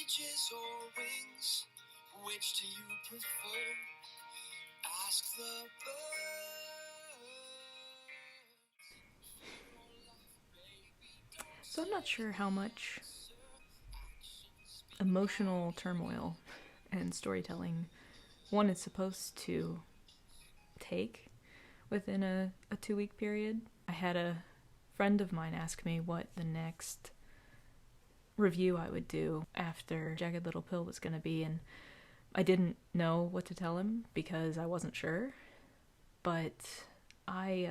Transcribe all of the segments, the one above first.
cages or wings? Which do you prefer? Ask the birds. So I'm not sure how much emotional turmoil and storytelling one is supposed to take within a 2-week period. I had a friend of mine ask me what the next review I would do after Jagged Little Pill was going to be, and I didn't know what to tell him because I wasn't sure, but I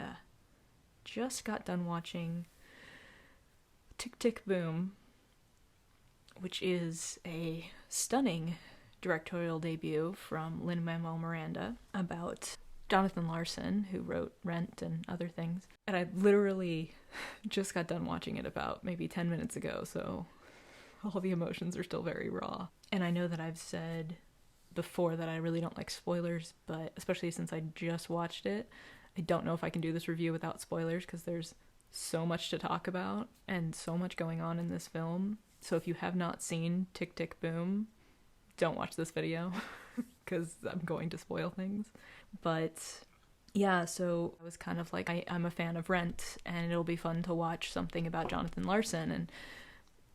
just got done watching Tick Tick Boom, which is a stunning directorial debut from Lin Manuel-Miranda about Jonathan Larson, who wrote Rent and other things. And I literally just got done watching it about maybe 10 minutes ago, so all the emotions are still very raw. And I know that I've said before that I really don't like spoilers, but especially since I just watched it, I don't know if I can do this review without spoilers because there's so much to talk about and so much going on in this film. So if you have not seen Tick Tick Boom, don't watch this video because I'm going to spoil things. But yeah, so I was kind of like, I'm a fan of Rent, and it'll be fun to watch something about Jonathan Larson. And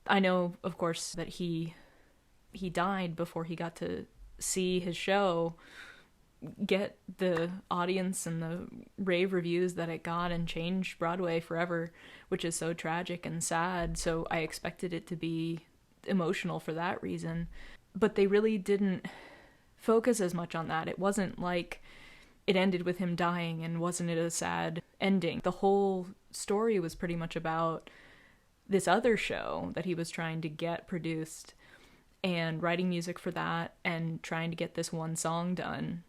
I know, of course, that he died before he got to see his show get the audience and the rave reviews that it got and change Broadway forever, which is so tragic and sad. So I expected it to be emotional for that reason. But they really didn't focus as much on that. It wasn't like it ended with him dying and wasn't it a sad ending. The whole story was pretty much about this other show that he was trying to get produced and writing music for that and trying to get this one song done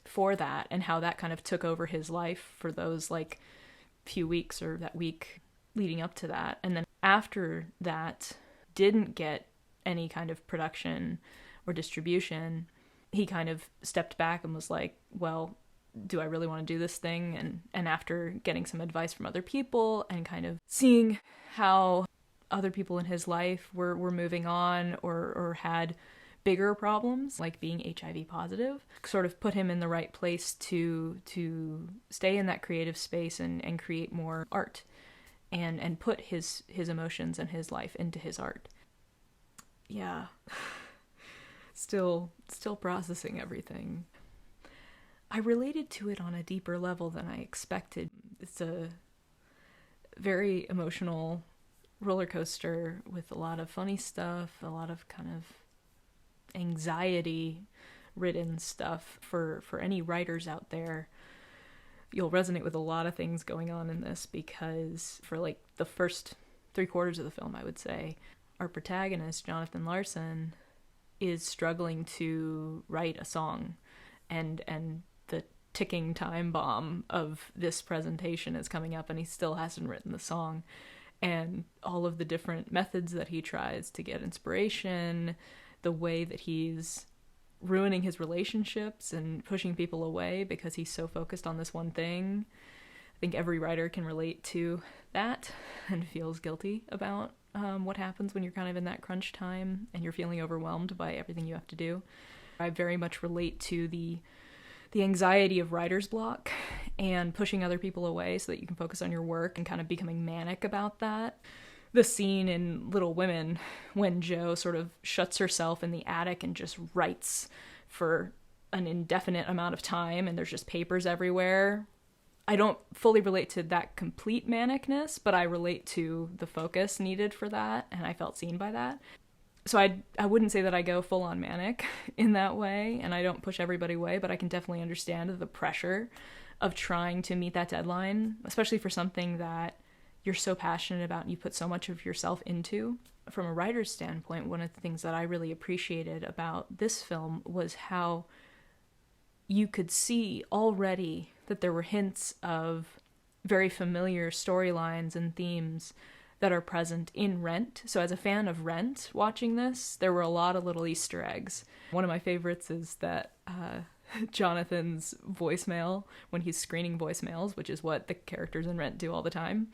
for that, and how that kind of took over his life for those like few weeks or that week leading up to that. And then after that didn't get any kind of production or distribution, he kind of stepped back and was like, well, do I really want to do this thing? And after getting some advice from other people and kind of seeing how other people in his life were moving on or had bigger problems, like being HIV positive, sort of put him in the right place to stay in that creative space and create more art and put his emotions and his life into his art. Yeah. Still processing everything. I related to it on a deeper level than I expected. It's a very emotional roller coaster with a lot of funny stuff, a lot of kind of anxiety-ridden stuff. For any writers out there, you'll resonate with a lot of things going on in this, because for like the first 3/4 of the film, I would say, our protagonist, Jonathan Larson, is struggling to write a song, and the ticking time bomb of this presentation is coming up and he still hasn't written the song. And all of the different methods that he tries to get inspiration, the way that he's ruining his relationships and pushing people away because he's so focused on this one thing. I think every writer can relate to that and feels guilty about what happens when you're kind of in that crunch time and you're feeling overwhelmed by everything you have to do. I very much relate to the anxiety of writer's block and pushing other people away so that you can focus on your work and kind of becoming manic about that. The scene in Little Women when Jo sort of shuts herself in the attic and just writes for an indefinite amount of time and there's just papers everywhere. I don't fully relate to that complete manicness, but I relate to the focus needed for that, and I felt seen by that. So I wouldn't say that I go full on manic in that way, and I don't push everybody away, but I can definitely understand the pressure of trying to meet that deadline, especially for something that you're so passionate about and you put so much of yourself into. From a writer's standpoint, one of the things that I really appreciated about this film was how you could see already that there were hints of very familiar storylines and themes that are present in Rent. So as a fan of Rent watching this, there were a lot of little Easter eggs. One of my favorites is that Jonathan's voicemail, when he's screening voicemails, which is what the characters in Rent do all the time,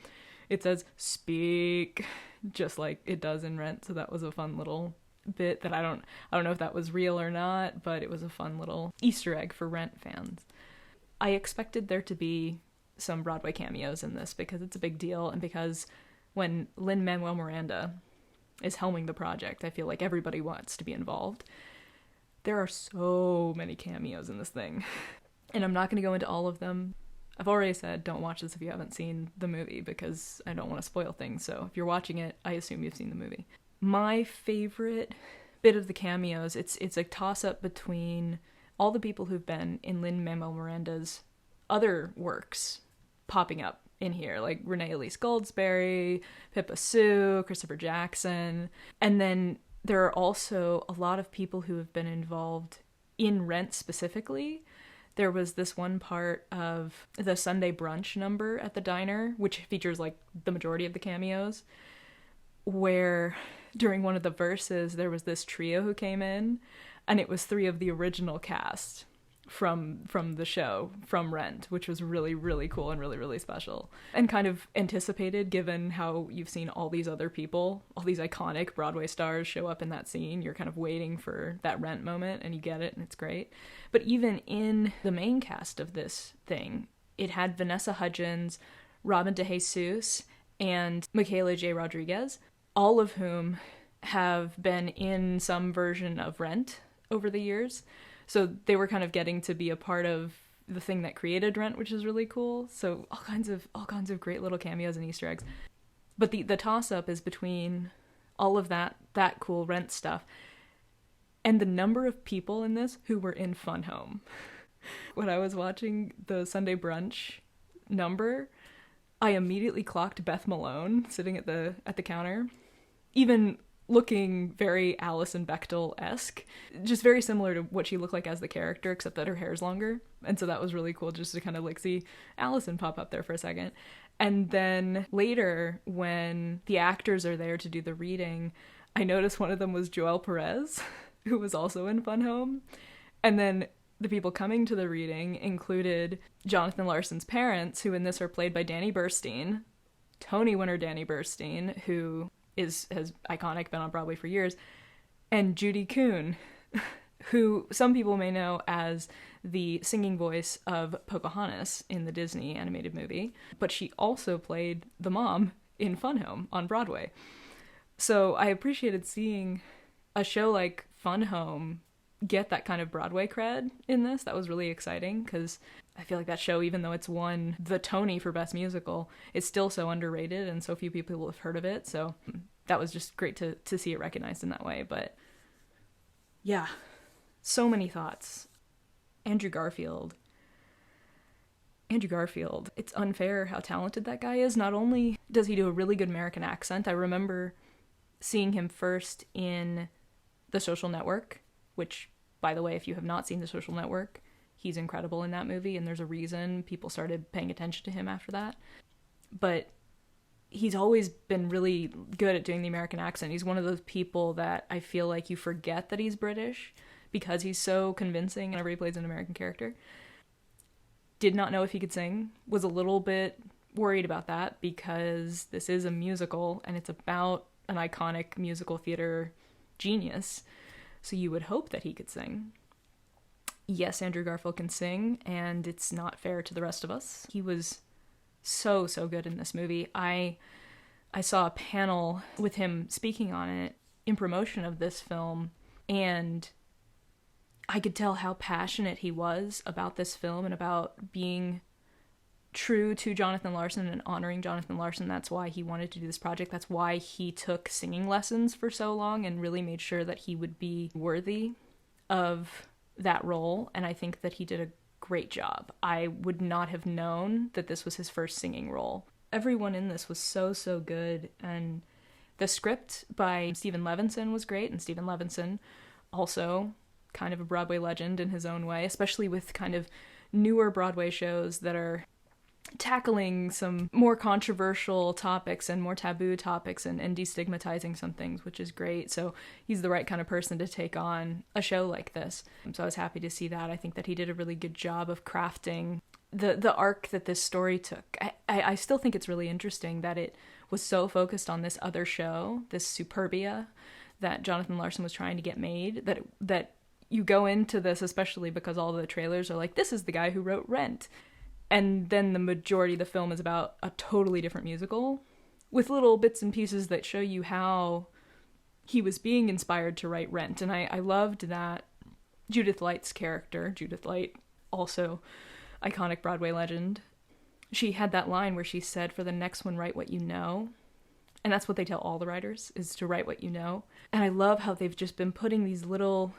it says, "Speak," just like it does in Rent. So that was a fun little bit that I don't know if that was real or not, but it was a fun little Easter egg for Rent fans. I expected there to be some Broadway cameos in this because it's a big deal, and because when Lin Manuel-Miranda is helming the project, I feel like everybody wants to be involved. There are so many cameos in this thing, and I'm not going to go into all of them. I've already said don't watch this if you haven't seen the movie because I don't want to spoil things, so if you're watching it, I assume you've seen the movie. My favorite bit of the cameos, it's a toss-up between all the people who've been in Lin Manuel-Miranda's other works popping up in here, like Renee Elise Goldsberry, Pippa Sue, Christopher Jackson, and then there are also a lot of people who have been involved in Rent specifically. There was this one part of the Sunday brunch number at the diner, which features like the majority of the cameos, where during one of the verses there was this trio who came in, and it was 3 of the original cast from the show, from Rent, which was really, really cool and really, really special. And kind of anticipated, given how you've seen all these other people, all these iconic Broadway stars show up in that scene. You're kind of waiting for that Rent moment, and you get it, and it's great. But even in the main cast of this thing, it had Vanessa Hudgens, Robin DeJesus, and Michaela J. Rodriguez, all of whom have been in some version of Rent over the years. So they were kind of getting to be a part of the thing that created Rent, which is really cool. So all kinds of great little cameos and Easter eggs. But the toss-up is between all of that cool Rent stuff and the number of people in this who were in Fun Home. When I was watching the Sunday brunch number, I immediately clocked Beth Malone sitting at the counter, even looking very Alison Bechdel-esque, just very similar to what she looked like as the character, except that her hair's longer. And so that was really cool just to kind of like see Alison pop up there for a second. And then later, when the actors are there to do the reading, I noticed one of them was Joelle Perez, who was also in Fun Home. And then the people coming to the reading included Jonathan Larson's parents, who in this are played by Danny Burstein, Tony winner Danny Burstein, who has iconic, been on Broadway for years, and Judy Kuhn, who some people may know as the singing voice of Pocahontas in the Disney animated movie, but she also played the mom in Fun Home on Broadway. So I appreciated seeing a show like Fun Home get that kind of Broadway cred in this. That was really exciting because I feel like that show, even though it's won the Tony for Best Musical, it's still so underrated and so few people have heard of it. So that was just great to see it recognized in that way. But yeah, so many thoughts. Andrew Garfield. It's unfair how talented that guy is. Not only does he do a really good American accent, I remember seeing him first in The Social Network, which, by the way, if you have not seen The Social Network, he's incredible in that movie, and there's a reason people started paying attention to him after that. But he's always been really good at doing the American accent. He's one of those people that I feel like you forget that he's British because he's so convincing whenever he plays an American character. Did not know if he could sing. Was a little bit worried about that because this is a musical and it's about an iconic musical theater genius. So you would hope that he could sing. Yes, Andrew Garfield can sing, and it's not fair to the rest of us. He was so good in this movie. I saw a panel with him speaking on it in promotion of this film, and I could tell how passionate he was about this film and about being true to Jonathan Larson and honoring Jonathan Larson. That's why he wanted to do this project. That's why he took singing lessons for so long and really made sure that he would be worthy of that role. And I think that he did a great job. I would not have known that this was his first singing role. Everyone in this was so good. And the script by Stephen Levinson was great. And Stephen Levinson also kind of a Broadway legend in his own way, especially with kind of newer Broadway shows that are tackling some more controversial topics and more taboo topics and destigmatizing some things, which is great. So he's the right kind of person to take on a show like this. So I was happy to see that. I think that he did a really good job of crafting the arc that this story took. I still think it's really interesting that it was so focused on this other show, this Superbia, that Jonathan Larson was trying to get made, that you go into this, especially because all the trailers are like, this is the guy who wrote Rent. And then the majority of the film is about a totally different musical with little bits and pieces that show you how he was being inspired to write Rent. And I loved that Judith Light's character, Judith Light, also iconic Broadway legend, she had that line where she said, for the next one, write what you know. And that's what they tell all the writers, is to write what you know. And I love how they've just been putting these little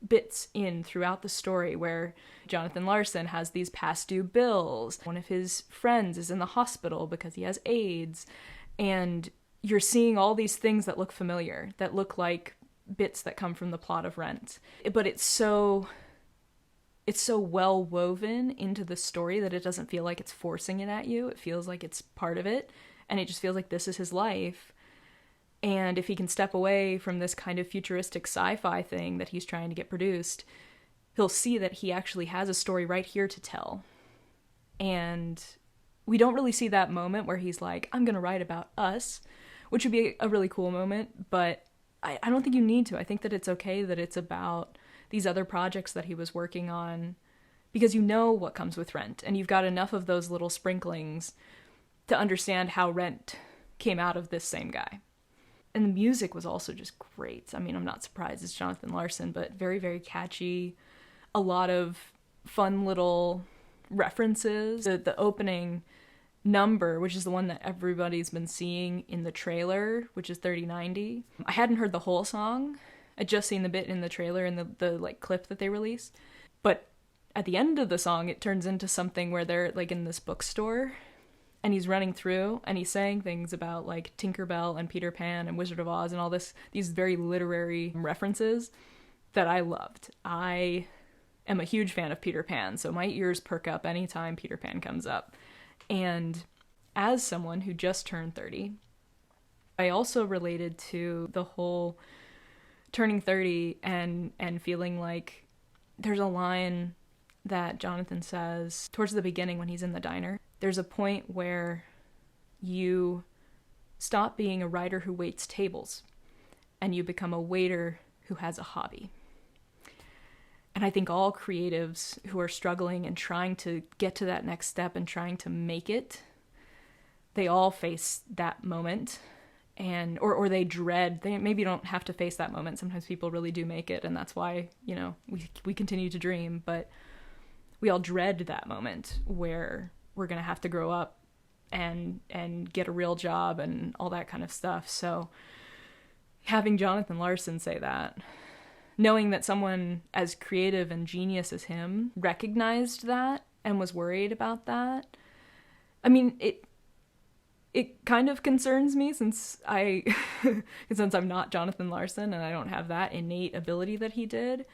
bits in throughout the story where Jonathan Larson has these past due bills. One of his friends is in the hospital because he has AIDS. And you're seeing all these things that look familiar, that look like bits that come from the plot of Rent. But it's so well woven into the story that it doesn't feel like it's forcing it at you. It feels like it's part of it. And it just feels like this is his life. And if he can step away from this kind of futuristic sci-fi thing that he's trying to get produced, he'll see that he actually has a story right here to tell. And we don't really see that moment where he's like, I'm going to write about us, which would be a really cool moment, but I don't think you need to. I think that it's okay that it's about these other projects that he was working on, because you know what comes with Rent, and you've got enough of those little sprinklings to understand how Rent came out of this same guy. And the music was also just great. I mean, I'm not surprised it's Jonathan Larson, but very, very catchy. A lot of fun little references. The opening number, which is the one that everybody's been seeing in the trailer, which is 3090. I hadn't heard the whole song. I'd just seen the bit in the trailer and the like clip that they released. But at the end of the song, it turns into something where they're like in this bookstore, and he's running through and he's saying things about like Tinkerbell and Peter Pan and Wizard of Oz and all these very literary references that I loved. I am a huge fan of Peter Pan, so my ears perk up anytime Peter Pan comes up. And as someone who just turned 30, I also related to the whole turning 30 and feeling like there's a line that Jonathan says towards the beginning when he's in the diner. There's a point where you stop being a writer who waits tables and you become a waiter who has a hobby. And I think all creatives who are struggling and trying to get to that next step and trying to make it, they all face that moment. And or they dread, they maybe don't have to face that moment. Sometimes people really do make it, and that's why, you know, we continue to dream, but we all dread that moment where we're going to have to grow up and get a real job and all that kind of stuff. So having Jonathan Larson say that, knowing that someone as creative and genius as him recognized that and was worried about that, I mean, it kind of concerns me since since I'm not Jonathan Larson and I don't have that innate ability that he did.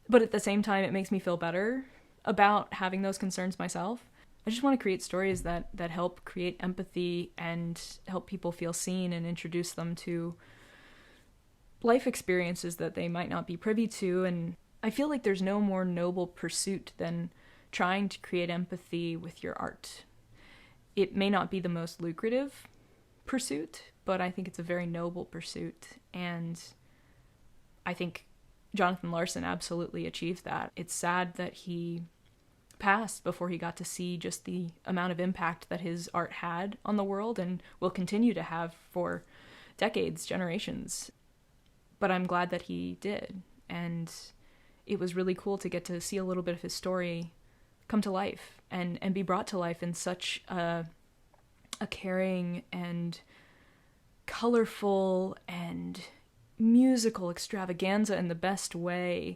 But at the same time, it makes me feel better about having those concerns myself. I just want to create stories that help create empathy and help people feel seen and introduce them to life experiences that they might not be privy to. And I feel like there's no more noble pursuit than trying to create empathy with your art. It may not be the most lucrative pursuit, but I think it's a very noble pursuit. And I think Jonathan Larson absolutely achieved that. It's sad that he passed before he got to see just the amount of impact that his art had on the world and will continue to have for decades, generations. But I'm glad that he did. And it was really cool to get to see a little bit of his story come to life and be brought to life in such a caring and colorful and musical extravaganza in the best way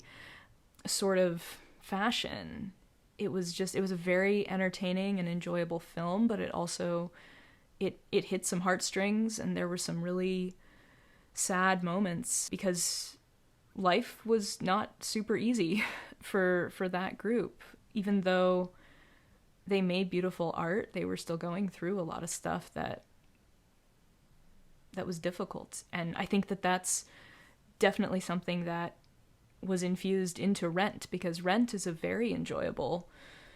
sort of fashion. It was a very entertaining and enjoyable film, but it also it hit some heartstrings, and there were some really sad moments because life was not super easy for that group. Even though they made beautiful art, they were still going through a lot of stuff that was difficult. And I think that that's definitely something that was infused into Rent, because Rent is a very enjoyable,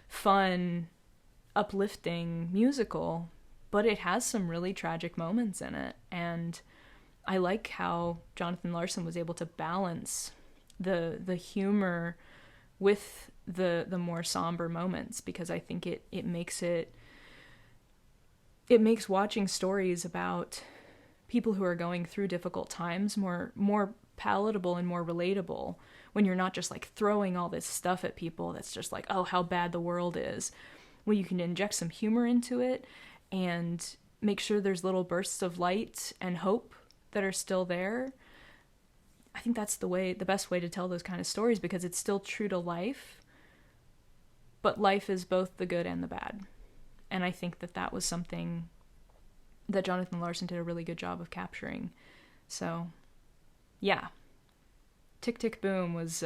fun, uplifting musical, but it has some really tragic moments in it. And I like how Jonathan Larson was able to balance the humor with the more somber moments, because I think it makes watching stories about people who are going through difficult times more palatable and more relatable, when you're not just like throwing all this stuff at people that's just like, oh, how bad the world is. When you can inject some humor into it and make sure there's little bursts of light and hope that are still there. I think that's the best way to tell those kind of stories, because it's still true to life, but life is both the good and the bad. And I think that was something that Jonathan Larson did a really good job of capturing. So, yeah. Tick, Tick, Boom was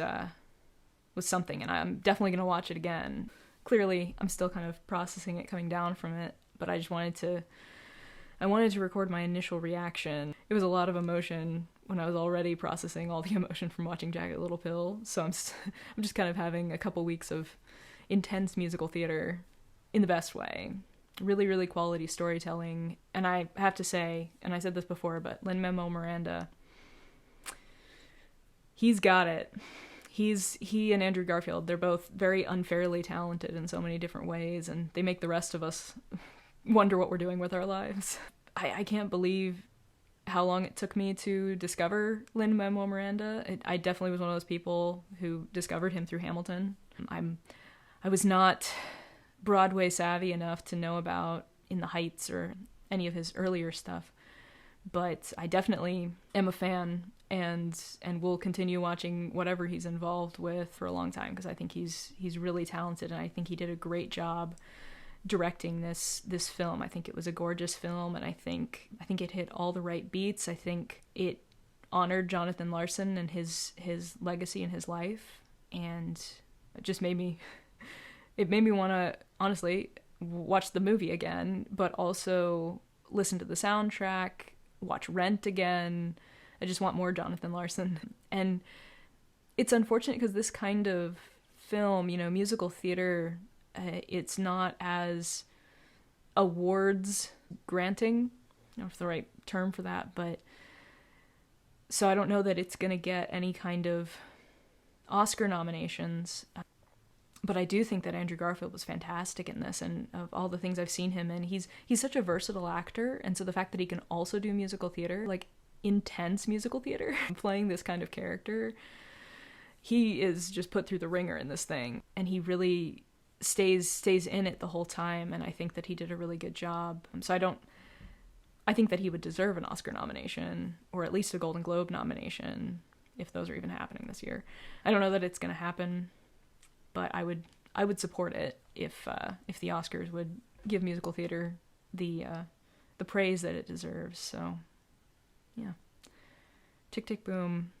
something, and I'm definitely going to watch it again. Clearly, I'm still kind of processing it coming down from it, but I wanted to record my initial reaction. It was a lot of emotion when I was already processing all the emotion from watching Jagged Little Pill, so I'm just kind of having a couple weeks of intense musical theater in the best way. Really, really quality storytelling. And I have to say, and I said this before, but Lin Manuel-Miranda, he's got it. He and Andrew Garfield, they're both very unfairly talented in so many different ways, and they make the rest of us wonder what we're doing with our lives. I can't believe how long it took me to discover Lin Manuel-Miranda. I definitely was one of those people who discovered him through Hamilton. I was not Broadway savvy enough to know about In the Heights or any of his earlier stuff, but I definitely am a fan and will continue watching whatever he's involved with for a long time, because I think he's really talented, and I think he did a great job directing this film. I think it was a gorgeous film, and I think it hit all the right beats. I think it honored Jonathan Larson and his legacy and his life, and it just made me want to honestly watch the movie again, but also listen to the soundtrack, watch Rent again. I just want more Jonathan Larson. And it's unfortunate because this kind of film, musical theater, it's not as awards granting. I don't know if the right term for that, but so I don't know that it's going to get any kind of Oscar nominations. But I do think that Andrew Garfield was fantastic in this, and of all the things I've seen him in, he's such a versatile actor, and so the fact that he can also do musical theater, like intense musical theater, playing this kind of character, he is just put through the ringer in this thing, and he really stays in it the whole time, and I think that he did a really good job. So I think that he would deserve an Oscar nomination, or at least a Golden Globe nomination, if those are even happening this year. I don't know that it's going to happen, but I would support it if the Oscars would give musical theater the praise that it deserves. So, yeah. Tick, Tick, Boom.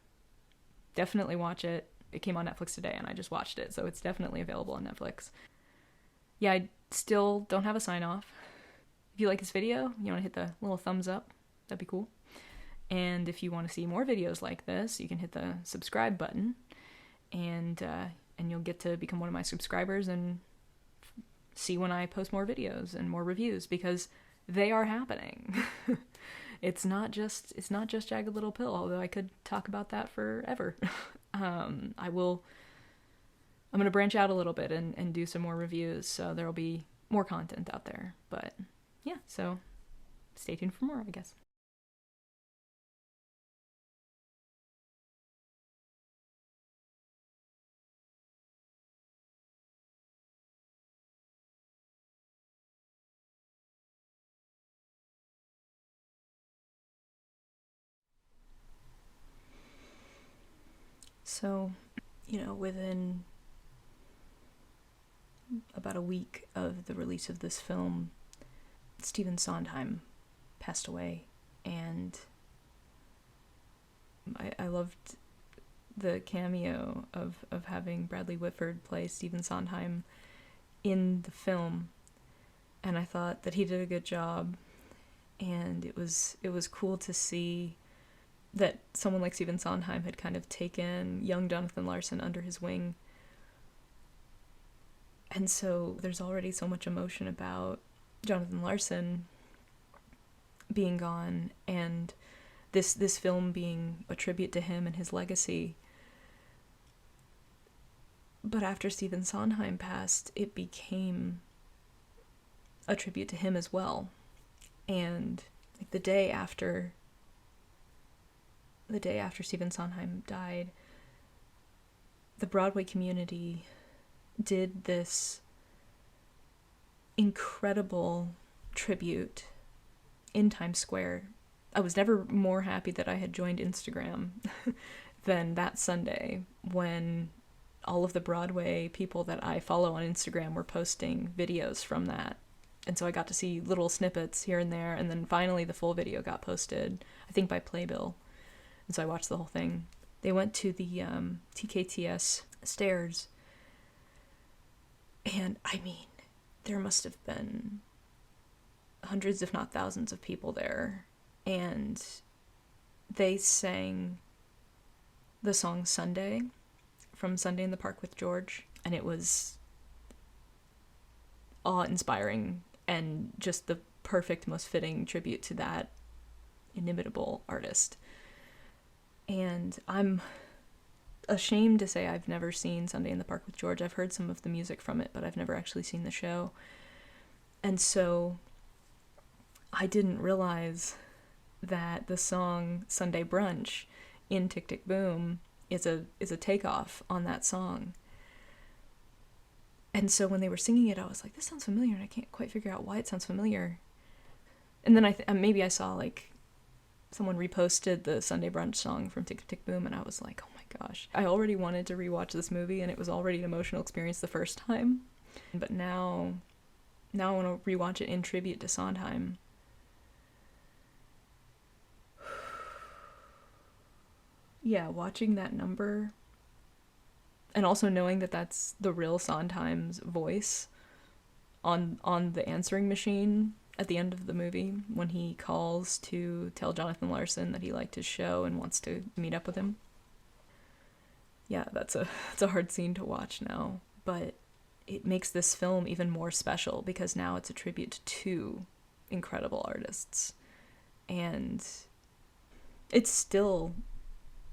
Definitely watch it. It came on Netflix today, and I just watched it, so it's definitely available on Netflix. Yeah, I still don't have a sign-off. If you like this video, you want to hit the little thumbs up, that'd be cool. And if you want to see more videos like this, you can hit the subscribe button, and you'll get to become one of my subscribers and see when I post more videos and more reviews, because they are happening. It's not just Jagged Little Pill, although I could talk about that forever. I'm going to branch out a little bit and do some more reviews, so there'll be more content out there. But yeah, so stay tuned for more, I guess. So, within about a week of the release of this film, Stephen Sondheim passed away, and I loved the cameo of having Bradley Whitford play Stephen Sondheim in the film, and I thought that he did a good job, and it was cool to see that someone like Stephen Sondheim had kind of taken young Jonathan Larson under his wing. And so there's already so much emotion about Jonathan Larson being gone, and this film being a tribute to him and his legacy. But after Stephen Sondheim passed, it became a tribute to him as well. And like the day after Stephen Sondheim died, the Broadway community did this incredible tribute in Times Square. I was never more happy that I had joined Instagram than that Sunday when all of the Broadway people that I follow on Instagram were posting videos from that. And so I got to see little snippets here and there, and then finally the full video got posted, I think by Playbill. And so I watched the whole thing. They went to the TKTS stairs, and I mean, there must have been hundreds, if not thousands, of people there. And they sang the song Sunday from Sunday in the Park with George, and it was awe-inspiring and just the perfect, most fitting tribute to that inimitable artist. And I'm ashamed to say I've never seen Sunday in the Park with George. I've heard some of the music from it, but I've never actually seen the show. And so I didn't realize that the song Sunday Brunch in Tick Tick Boom is a takeoff on that song. And so when they were singing it, I was like, this sounds familiar, and I can't quite figure out why it sounds familiar. And then maybe I saw, like, someone reposted the Sunday Brunch song from Tick Tick Boom, and I was like, oh my gosh. I already wanted to rewatch this movie, and it was already an emotional experience the first time. But now I want to rewatch it in tribute to Sondheim. Yeah, watching that number, and also knowing that that's the real Sondheim's voice on the answering machine at the end of the movie when he calls to tell Jonathan Larson that he liked his show and wants to meet up with him. Yeah, it's a hard scene to watch now, but it makes this film even more special because now it's a tribute to two incredible artists. And it's still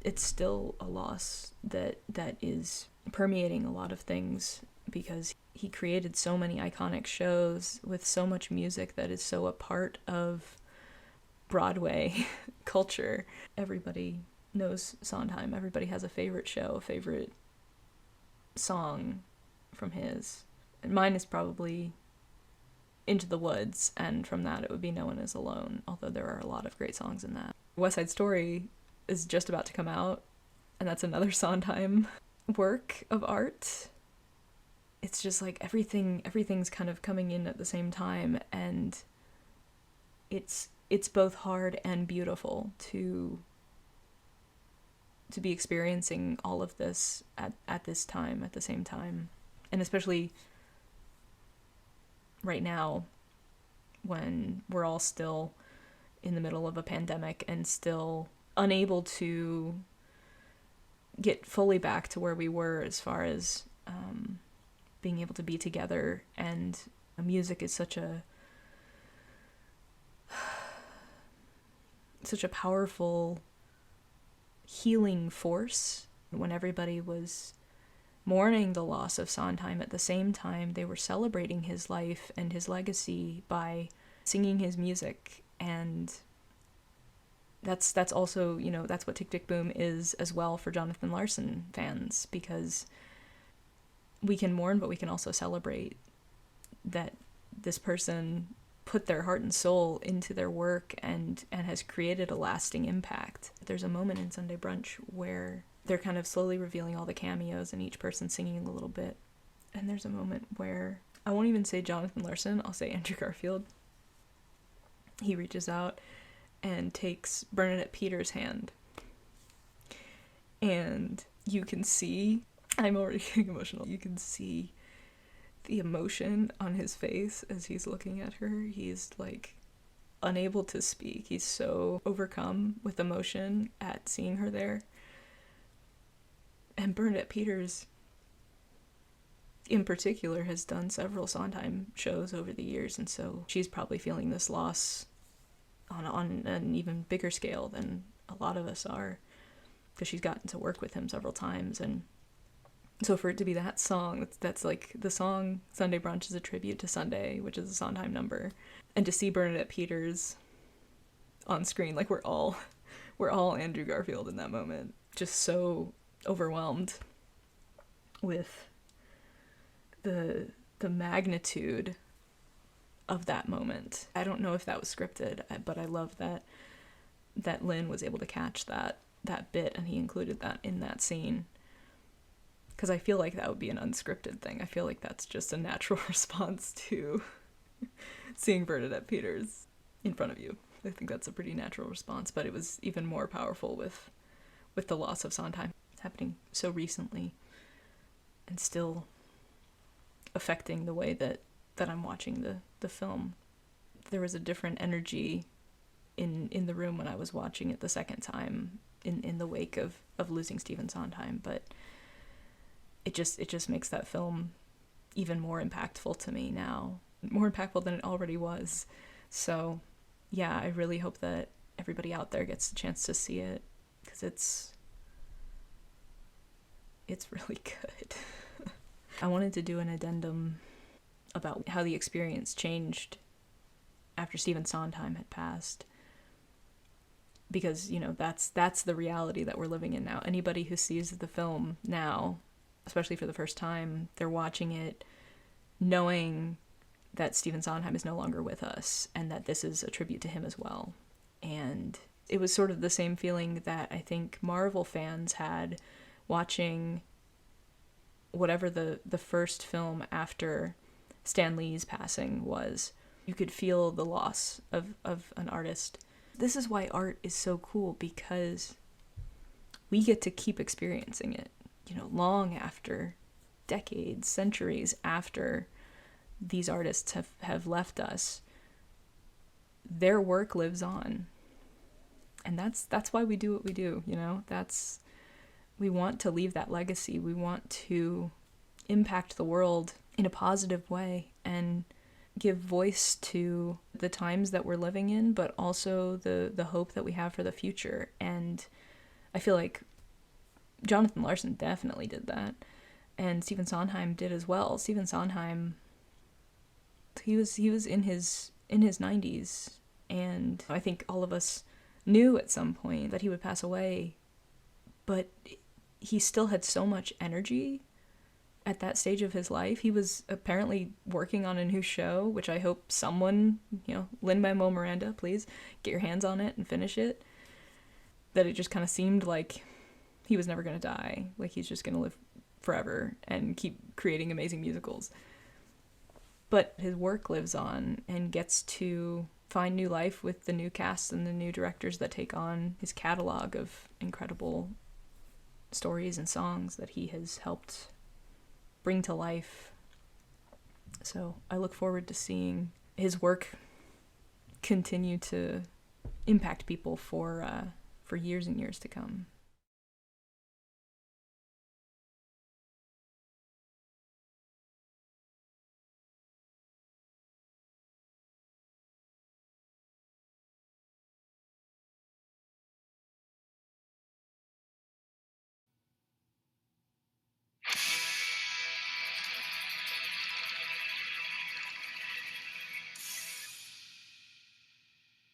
a loss that is permeating a lot of things because he created so many iconic shows with so much music that is so a part of Broadway culture. Everybody knows Sondheim. Everybody has a favorite show, a favorite song from his. And mine is probably Into the Woods, and from that it would be No One Is Alone, although there are a lot of great songs in that. West Side Story is just about to come out, and that's another Sondheim work of art. It's just like everything's kind of coming in at the same time, and it's both hard and beautiful to be experiencing all of this at this time, at the same time. And especially right now when we're all still in the middle of a pandemic and still unable to get fully back to where we were as far as being able to be together. And music is such a powerful healing force. When everybody was mourning the loss of Sondheim, at the same time they were celebrating his life and his legacy by singing his music. And that's also, that's what Tick Tick Boom is as well for Jonathan Larson fans, because we can mourn, but we can also celebrate that this person put their heart and soul into their work and has created a lasting impact. There's a moment in Sunday Brunch where they're kind of slowly revealing all the cameos and each person singing a little bit. And there's a moment where, I won't even say Jonathan Larson, I'll say Andrew Garfield. He reaches out and takes Bernadette Peters' hand. And you can see, I'm already getting emotional, you can see the emotion on his face as he's looking at her. He's like unable to speak. He's so overcome with emotion at seeing her there. And Bernadette Peters in particular has done several Sondheim shows over the years, and so she's probably feeling this loss on an even bigger scale than a lot of us are, because she's gotten to work with him several times. And so for it to be that song, that's like the song Sunday Brunch is a tribute to Sunday, which is a Sondheim number. And to see Bernadette Peters on screen, like we're all Andrew Garfield in that moment, just so overwhelmed with the magnitude of that moment. I don't know if that was scripted, but I love that Lin was able to catch that bit, and he included that in that scene, because I feel like that would be an unscripted thing. I feel like that's just a natural response to seeing Bernadette Peters in front of you. I think that's a pretty natural response, but it was even more powerful with the loss of Sondheim happening so recently and still affecting the way that I'm watching the film. There was a different energy in the room when I was watching it the second time in the wake of losing Stephen Sondheim, but it just makes that film even more impactful to me now, more impactful than it already was. So yeah, I really hope that everybody out there gets a chance to see it, because it's really good. I wanted to do an addendum about how the experience changed after Stephen Sondheim had passed, because, you know, that's the reality that we're living in now. Anybody who sees the film now, especially for the first time, they're watching it knowing that Stephen Sondheim is no longer with us, and that this is a tribute to him as well. And it was sort of the same feeling that I think Marvel fans had watching whatever the first film after Stan Lee's passing was. You could feel the loss of an artist. This is why art is so cool, because we get to keep experiencing it, you know, long after, decades, centuries after these artists have left us. Their work lives on. And that's why we do what we do, you know? We want to leave that legacy. We want to impact the world in a positive way and give voice to the times that we're living in, but also the hope that we have for the future. And I feel like Jonathan Larson definitely did that, and Stephen Sondheim did as well. Stephen Sondheim, he was in his 90s, and I think all of us knew at some point that he would pass away, but he still had so much energy at that stage of his life. He was apparently working on a new show, which I hope someone, you know, Lin Manuel-Miranda, please get your hands on it and finish it. That it just kind of seemed like he was never going to die. Like he's just going to live forever and keep creating amazing musicals. But his work lives on and gets to find new life with the new cast and the new directors that take on his catalog of incredible stories and songs that he has helped bring to life. So I look forward to seeing his work continue to impact people for years and years to come.